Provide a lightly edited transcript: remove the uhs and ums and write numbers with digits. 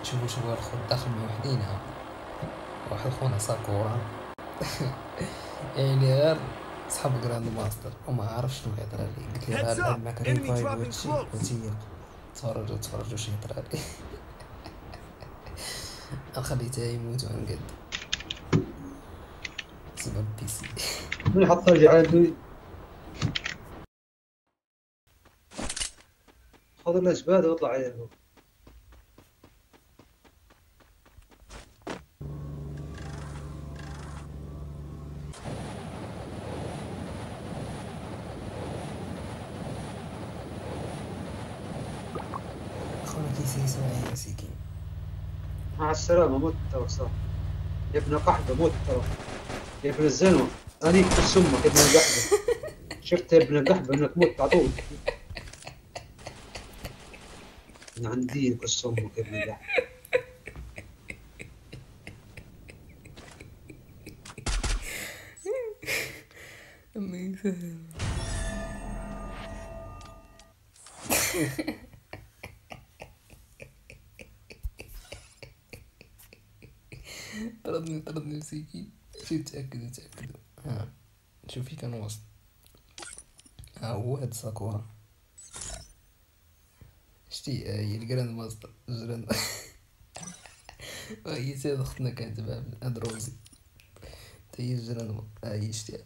تشوفوا شوفوا الخوت داخل مع وحدينا، واحد خونا ساكورا يعني غير صحاب جراند ماستر وما عارفش شنو يهضر عليه. قلت لي غير Heads لعب up! معاك Enemy ريفايف dropping وهادشي close! وتيق. تفرجوا شنو يهضر عليه. خليته يموت ونقد سبب بيسي. من يحط لي عنده خذ لنا زباده واطلع عليه. خونا كيسيسو معايا مسكين. مع السلامه موت ترى صح يا ابن قحبه موت ترى يا ابن الزلمه انيك في امك يا ابن القحبه شفت يا ابن القحبه انك موت على طول من عندي كس امك يا ابن القحبه. الله يسهل. طردني مسكين. شي تأكدوا. ها شوفي كان وسط. ها هو هاد ساكورا. شتي هي الجراند ماستر جراند. هي سيد اختنا كانت تبع هاد روزي. تا هي الجراند ماستر. هي شتي